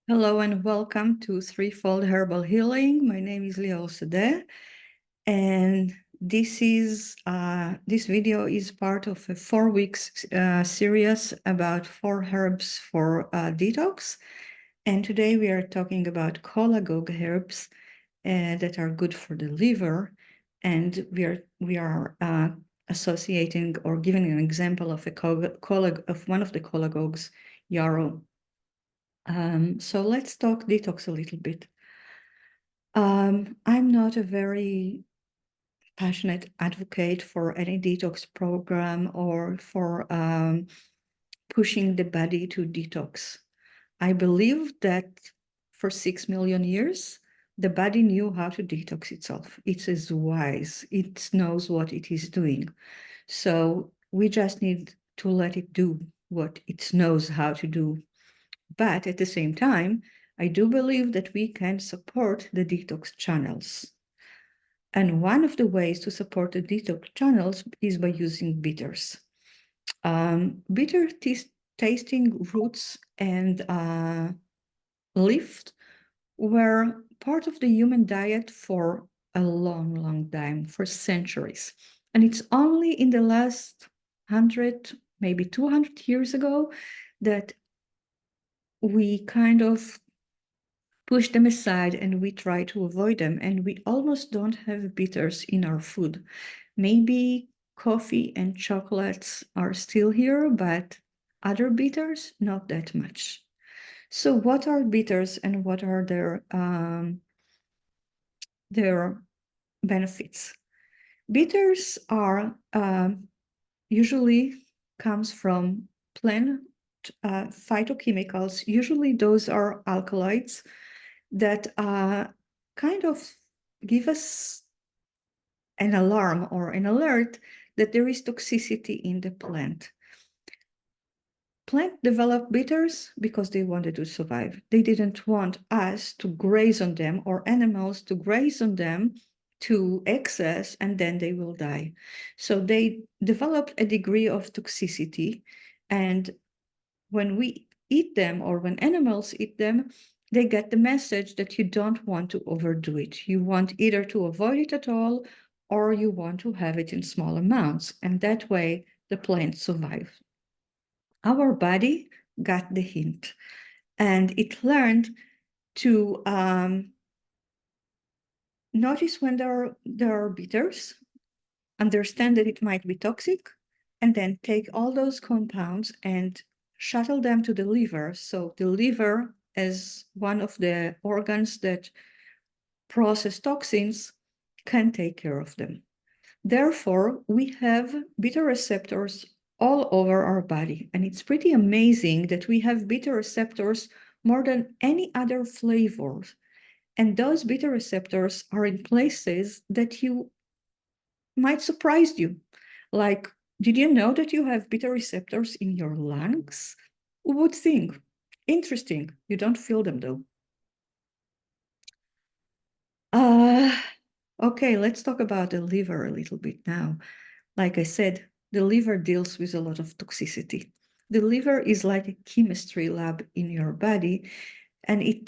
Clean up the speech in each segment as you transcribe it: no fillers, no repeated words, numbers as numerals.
Hello and welcome to Threefold Herbal Healing. My name is Lior Sadeh, and this video is part of a 4 week series about 4 herbs for detox. And today we are talking about cholagogue herbs that are good for the liver, and we are associating or giving an example of of one of the cholagogues, Yarrow. So let's talk detox a little bit. I'm not a very passionate advocate for any detox program or for pushing the body to detox. I believe that for 6 million years, the body knew how to detox itself. It is wise. It knows what it is doing. So we just need to let it do what it knows how to do. But at the same time, I do believe that we can support the detox channels. And one of the ways to support the detox channels is by using bitters. Bitter tasting roots and leaves were part of the human diet for a long, long time, for centuries. And it's only in the last 100, maybe 200 years ago that we kind of push them aside and we try to avoid them. And we almost don't have bitters in our food. Maybe coffee and chocolates are still here, but other bitters, not that much. So what are bitters and what are their benefits? Bitters are usually comes from plant phytochemicals. Usually those are alkaloids that kind of give us an alarm or an alert that there is toxicity in the plant. Plant developed bitters because they wanted to survive. They didn't want us to graze on them or animals to graze on them to excess and then they will die. So they developed a degree of toxicity, and when we eat them or when animals eat them, they get the message that you don't want to overdo it. You want either to avoid it at all or you want to have it in small amounts. And that way the plant survives. Our body got the hint and it learned to notice when there are bitters, understand that it might be toxic, and then take all those compounds and shuttle them to the liver. So the liver, as one of the organs that process toxins, can take care of them. Therefore, we have bitter receptors all over our body. And it's pretty amazing that we have bitter receptors more than any other flavor. And those bitter receptors are in places that you might surprise you. Like, did you know that you have bitter receptors in your lungs? Who would think? Interesting. You don't feel them though. Okay, let's talk about the liver a little bit now. Like I said, the liver deals with a lot of toxicity. The liver is like a chemistry lab in your body, and it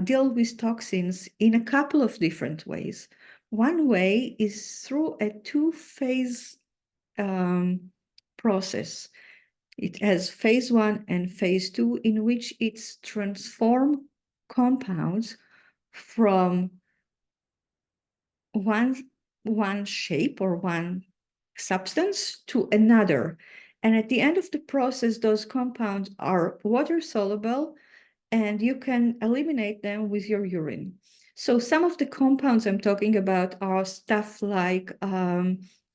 deals with toxins in a couple of different ways. One way is through a two-phase process. It has phase 1 and phase 2, in which it's transformed compounds from one shape or one substance to another. And at the end of the process, those compounds are water soluble and you can eliminate them with your urine. So some of the compounds I'm talking about are stuff like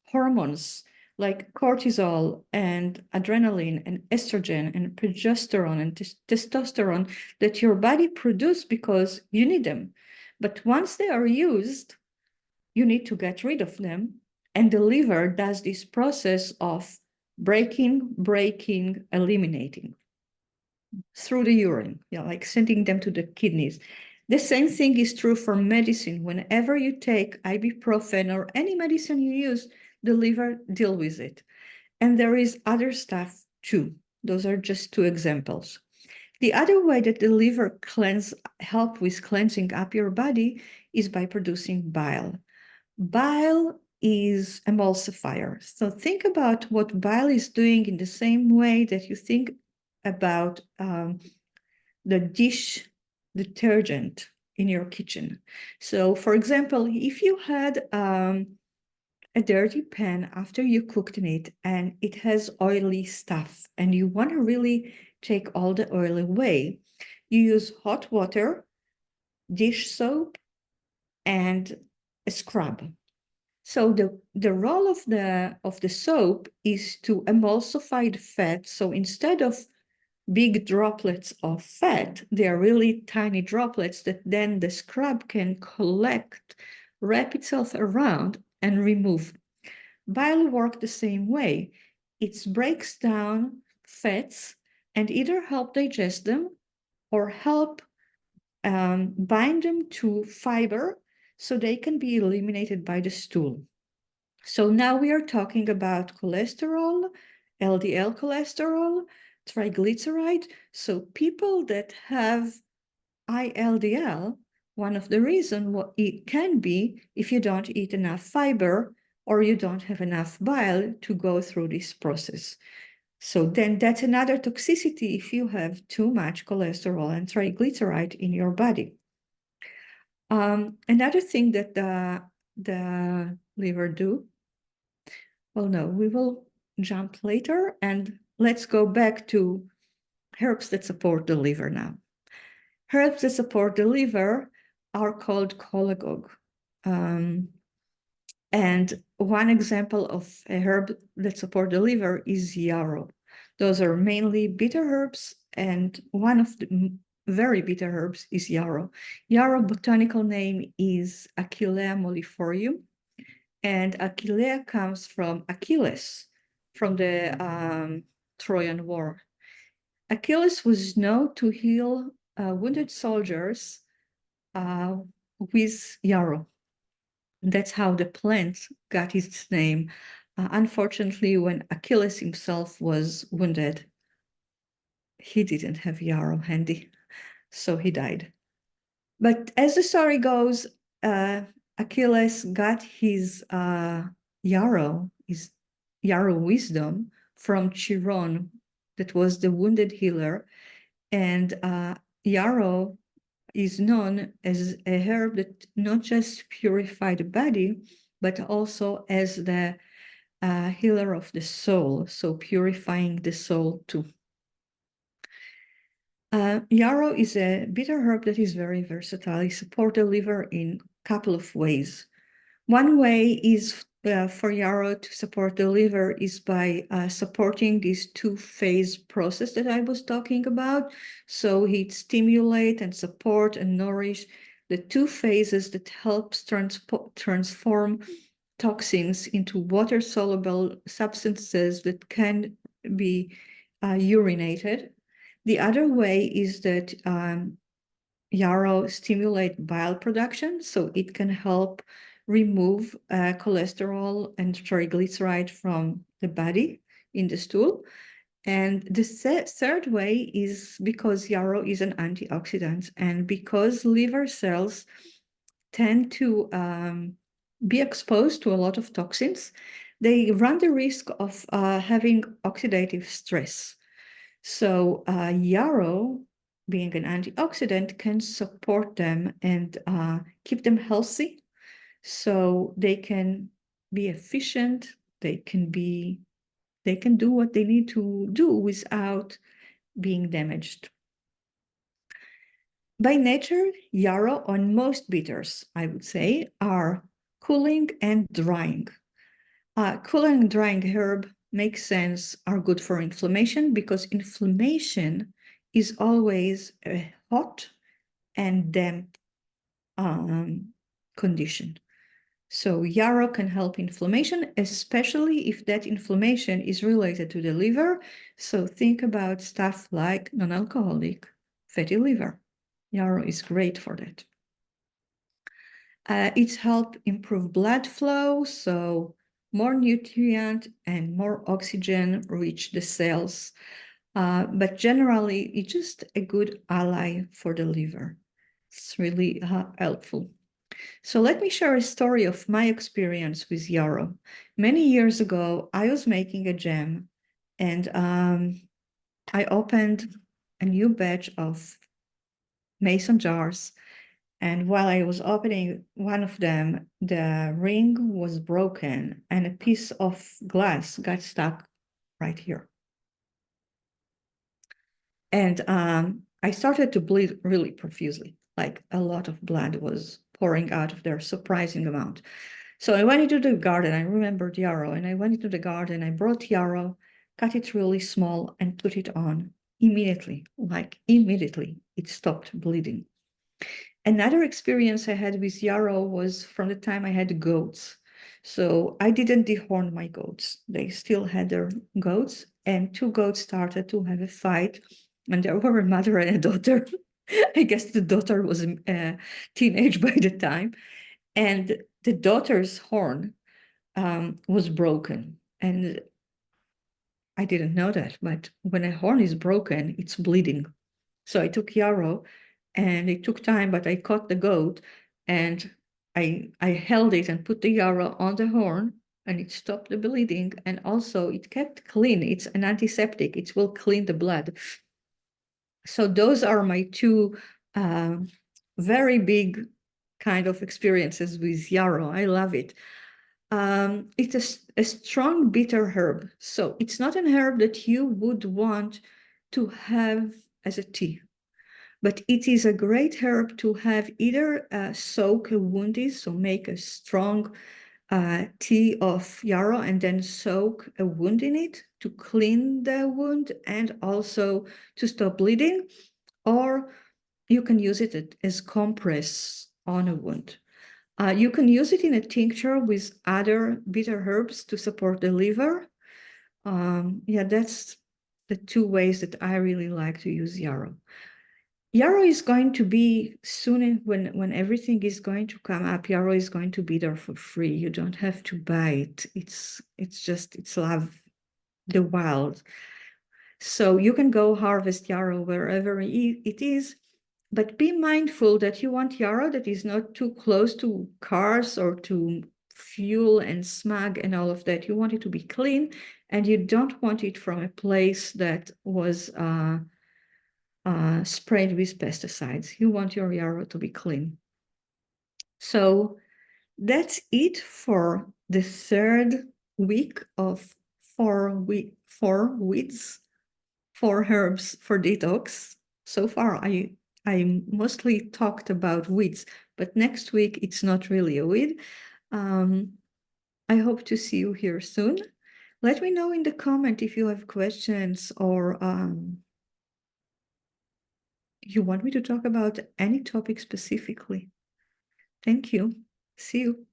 hormones, like cortisol and adrenaline and estrogen and progesterone and testosterone that your body produces because you need them. But once they are used, you need to get rid of them. And the liver does this process of breaking, eliminating through the urine, like sending them to the kidneys. The same thing is true for medicine. Whenever you take ibuprofen or any medicine you use, the liver deals with it. And there is other stuff too. Those are just two examples. The other way that the liver help with cleansing up your body is by producing bile. Bile is emulsifier. So think about what bile is doing in the same way that you think about the dish detergent in your kitchen. So for example, if you had a dirty pan after you cooked in it and it has oily stuff and you want to really take all the oil away, you use hot water, dish soap, and a scrub. So the role of the soap is to emulsify the fat. So instead of big droplets of fat, they are really tiny droplets that then the scrub can collect, wrap itself around, and remove. Bile works the same way. It breaks down fats and either help digest them or help bind them to fiber so they can be eliminated by the stool. So now we are talking about cholesterol, LDL cholesterol, triglyceride. So people that have high LDL, one of the reasons what it can be if you don't eat enough fiber or you don't have enough bile to go through this process. So then that's another toxicity if you have too much cholesterol and triglyceride in your body. Another thing that the liver do, well, no, we will jump later and let's go back to herbs that support the liver now. Herbs that support the liver are called cholagogue. And one example of a herb that support the liver is yarrow. Those are mainly bitter herbs, and one of the very bitter herbs is yarrow. Yarrow botanical name is Achillea mellifolium, and Achillea comes from Achilles, from the Trojan War. Achilles was known to heal wounded soldiers with yarrow. That's how the plant got its name. Unfortunately, when Achilles himself was wounded, he didn't have yarrow handy, so he died. But as the story goes, Achilles got his yarrow wisdom from Chiron, that was the wounded healer, and yarrow is known as a herb that not just purifies the body, but also as the healer of the soul, so purifying the soul too. Yarrow is a bitter herb that is very versatile. It supports the liver in a couple of ways. One way is for yarrow to support the liver is by supporting this two-phase process that I was talking about. So it stimulates and support and nourish the two phases that helps transform toxins into water-soluble substances that can be urinated. The other way is that yarrow stimulates bile production, so it can help remove cholesterol and triglyceride from the body in the stool. And the third way is because yarrow is an antioxidant, and because liver cells tend to be exposed to a lot of toxins, they run the risk of having oxidative stress. So yarrow, being an antioxidant, can support them and keep them healthy, so they can be efficient. They can do what they need to do without being damaged. By nature, yarrow on most bitters, I would say, are cooling and drying. Cooling and drying herb makes sense, are good for inflammation, because inflammation is always a hot and damp condition. So yarrow can help inflammation, especially if that inflammation is related to the liver. So think about stuff like non-alcoholic fatty liver. Yarrow is great for that. It's helped improve blood flow, so more nutrient and more oxygen reach the cells. But generally, it's just a good ally for the liver. It's really helpful. So let me share a story of my experience with yarrow. Many years ago, I was making a jam, and I opened a new batch of mason jars. And while I was opening one of them, the ring was broken and a piece of glass got stuck right here. And I started to bleed really profusely, like a lot of blood was pouring out of there, surprising amount. So I went into the garden. I remembered yarrow, and I went into the garden. I brought yarrow, cut it really small, and put it on immediately. Like immediately, it stopped bleeding. Another experience I had with yarrow was from the time I had goats. So I didn't dehorn my goats. They still had their goats, and two goats started to have a fight, and there were a mother and a daughter. I guess the daughter was a teenage by the time, and the daughter's horn was broken. And I didn't know that, but when a horn is broken, it's bleeding. So I took yarrow, and it took time, but I caught the goat, and I held it and put the yarrow on the horn, and it stopped the bleeding. And also it kept clean. It's an antiseptic. It will clean the blood. So those are my two very big kind of experiences with yarrow. I love it. It's a strong bitter herb. So it's not an herb that you would want to have as a tea, but it is a great herb to have either soak a wounded, so make a strong tea of yarrow and then soak a wound in it to clean the wound and also to stop bleeding, or you can use it as compress on a wound. You can use it in a tincture with other bitter herbs to support the liver. Yeah, that's the two ways that I really like to use yarrow. Yarrow is going to be soon when everything is going to come up. Yarrow is going to be there for free. You don't have to buy it. It's love the wild. So you can go harvest yarrow wherever it is, but be mindful that you want yarrow that is not too close to cars or to fuel and smog and all of that. You want it to be clean, and you don't want it from a place that was sprayed with pesticides. You want your yarrow to be clean. So that's it for the third week of four weeds, four herbs for detox. So far, I mostly talked about weeds, but next week it's not really a weed. I hope to see you here soon. Let me know in the comment if you have questions or you want me to talk about any topic specifically. Thank you. See you.